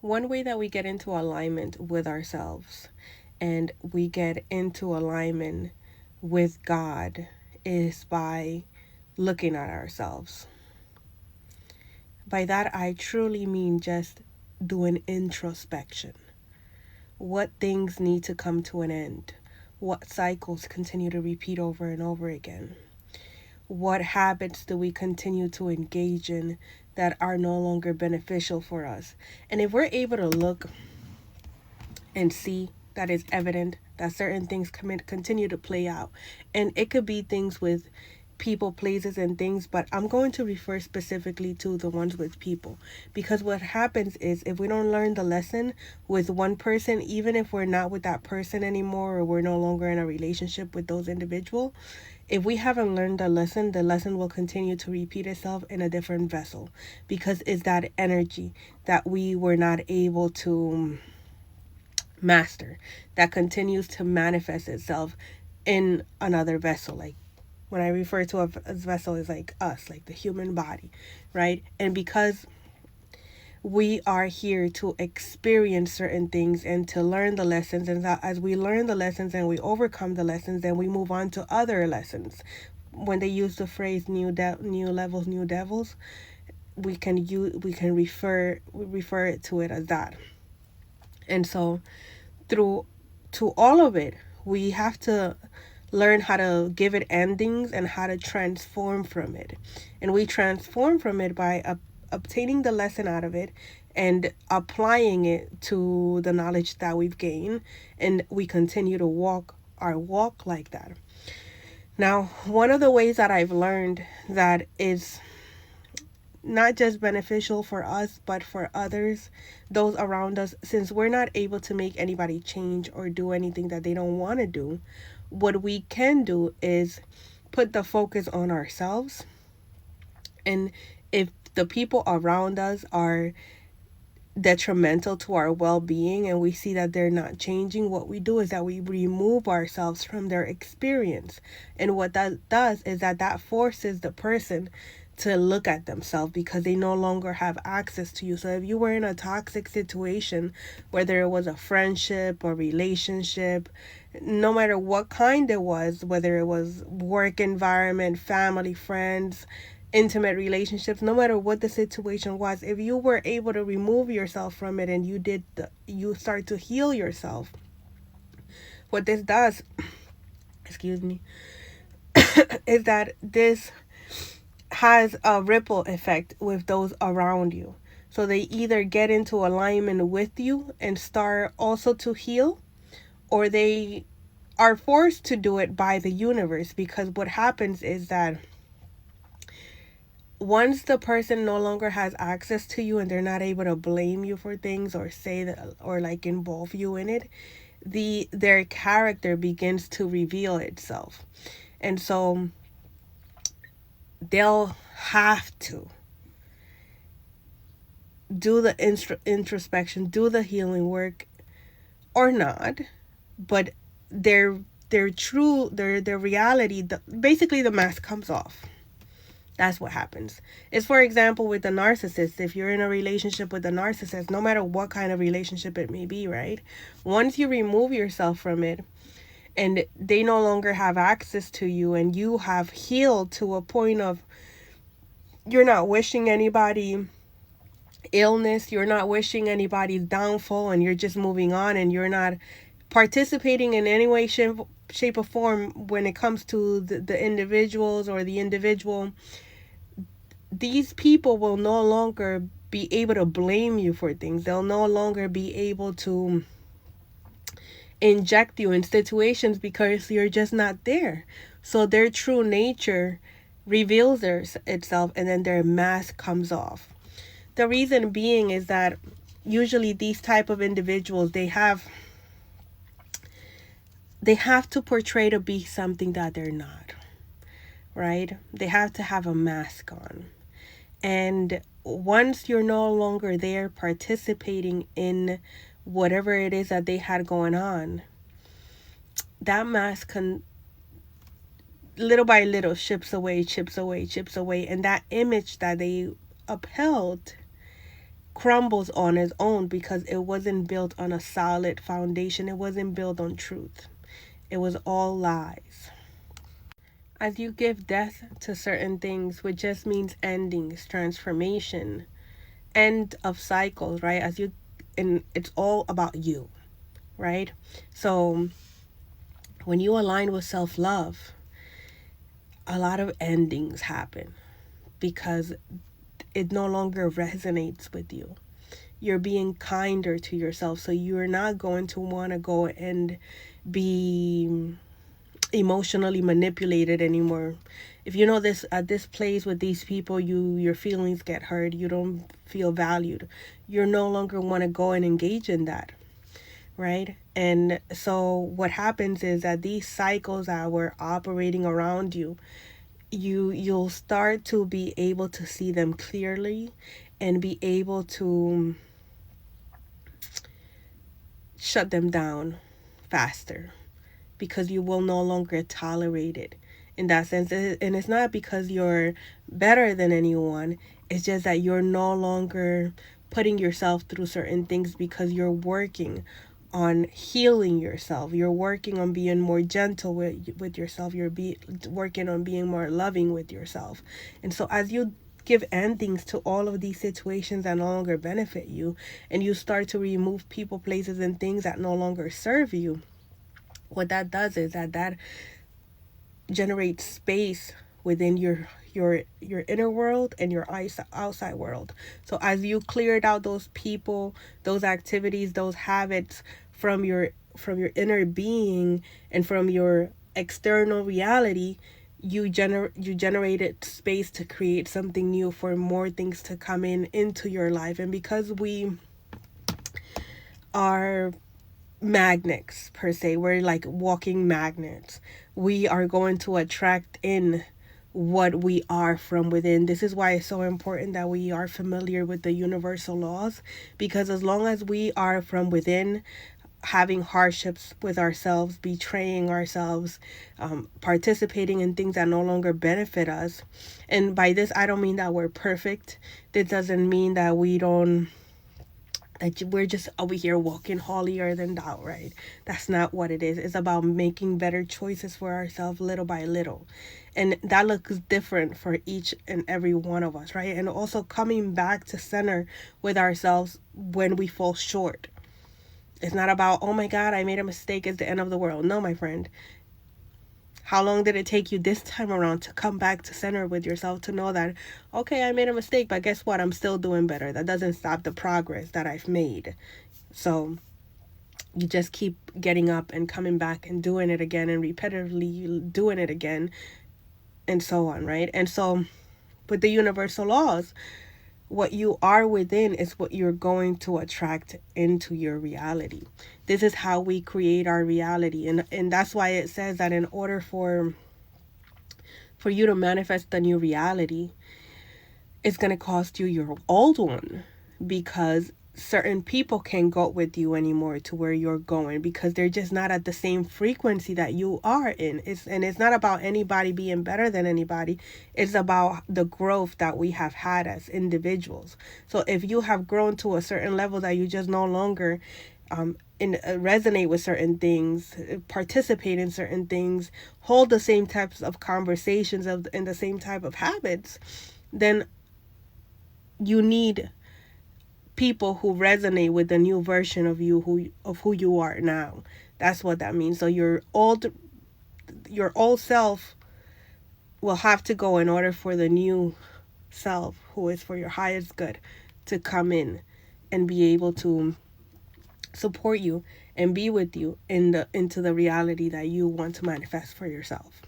One way that we get into alignment with ourselves and we get into alignment with God is by looking at ourselves. By that, I truly mean just doing introspection. What things need to come to an end? What cycles continue to repeat over and over again? What habits do we continue to engage in that are no longer beneficial for us? And if we're able to look and see that it's evident that certain things continue to play out, and it could be things with people, places, and things, but I'm going to refer specifically to the ones with people, because what happens is if we don't learn the lesson with one person, even if we're not with that person anymore or we're no longer in a relationship with those individual, if we haven't learned the lesson will continue to repeat itself in a different vessel, because it's that energy that we were not able to master that continues to manifest itself in another vessel. Like when I refer to a vessel is like us, like the human body, right? And because we are here to experience certain things and to learn the lessons, and as we learn the lessons and we overcome the lessons, then we move on to other lessons. When they use the phrase new levels, new devils, we can refer it to it as that. And so through to all of it, we have to learn how to give it endings and how to transform from it. And we transform from it by obtaining the lesson out of it and applying it to the knowledge that we've gained, and we continue to walk our walk like that. Now, one of the ways that I've learned that is not just beneficial for us, but for others, those around us, since we're not able to make anybody change or do anything that they don't want to do, what we can do is put the focus on ourselves. And if the people around us are detrimental to our well-being and we see that they're not changing, what we do is that we remove ourselves from their experience. And what that does is that forces the person to look at themselves, because they no longer have access to you. So if you were in a toxic situation, whether it was a friendship or relationship, no matter what kind it was, whether it was work environment, family, friends, intimate relationships, no matter what the situation was, if you were able to remove yourself from it and you start to heal yourself, what this does, excuse me, is that this has a ripple effect with those around you. So they either get into alignment with you and start also to heal, or they are forced to do it by the universe, because what happens is that once the person no longer has access to you and they're not able to blame you for things or say that or like involve you in it, their character begins to reveal itself. And so they'll have to do the introspection, do the healing work or not, but their reality, basically the mask comes off. That's what happens. It's, for example, with the narcissist. If you're in a relationship with a narcissist, no matter what kind of relationship it may be, right? Once you remove yourself from it and they no longer have access to you and you have healed to a point of you're not wishing anybody illness, you're not wishing anybody's downfall, and you're just moving on, and you're not participating in any way, shape or form when it comes to the individuals or the individual, these people will no longer be able to blame you for things. They'll no longer be able to inject you in situations because you're just not there. So their true nature reveals itself, and then their mask comes off. The reason being is that usually these type of individuals, they have to portray to be something that they're not, right? They have to have a mask on. And once you're no longer there participating in whatever it is that they had going on, that mask can little by little chips away, and that image that they upheld crumbles on its own because it wasn't built on a solid foundation. It wasn't built on truth. It was all lies. As you give death to certain things, which just means endings, transformation, end of cycles, right? And it's all about you, right? So when you align with self-love, a lot of endings happen because it no longer resonates with you. You're being kinder to yourself, so you're not going to want to go and be emotionally manipulated anymore. If you know this, at this place with these people, your feelings get hurt, you don't feel valued, you're no longer want to go and engage in that, right? And so what happens is that these cycles that were operating around you'll start to be able to see them clearly and be able to shut them down faster, because you will no longer tolerate it in that sense. And it's not because you're better than anyone, it's just that you're no longer putting yourself through certain things because you're working on healing yourself. You're working on being more gentle with yourself. Working on being more loving with yourself. And so as you give endings to all of these situations that no longer benefit you, and you start to remove people, places, and things that no longer serve you, what that does is that generates space within your inner world and your outside world. So as you cleared out those people, those activities, those habits from your inner being and from your external reality, you generated space to create something new, for more things to come into your life. And because we are magnets per se, we're like walking magnets, we are going to attract in what we are from within. This is why it's so important that we are familiar with the universal laws, because as long as we are from within, having hardships with ourselves, betraying ourselves, participating in things that no longer benefit us. And by this, I don't mean that we're perfect. This doesn't mean that we're just over here walking holier than thou, right? That's not what it is. It's about making better choices for ourselves little by little. And that looks different for each and every one of us, right? And also coming back to center with ourselves when we fall short. It's not about, oh my God, I made a mistake, it's the end of the world. No, my friend. How long did it take you this time around to come back to center with yourself, to know that, okay, I made a mistake, but guess what? I'm still doing better. That doesn't stop the progress that I've made. So you just keep getting up and coming back and doing it again and repetitively doing it again and so on, right? And so with the universal laws, what you are within is what you're going to attract into your reality. This is how we create our reality. And that's why it says that in order for you to manifest the new reality, it's going to cost you your old one, because certain people can't go with you anymore to where you're going, because they're just not at the same frequency that you are in. It's not about anybody being better than anybody. It's about the growth that we have had as individuals. So if you have grown to a certain level that you just no longer resonate with certain things, participate in certain things, hold the same types of conversations and the same type of habits, then you need people who resonate with the new version of you, who you are now. That's what that means. So your old self will have to go in order for the new self, who is for your highest good, to come in and be able to support you and be with you into the reality that you want to manifest for yourself.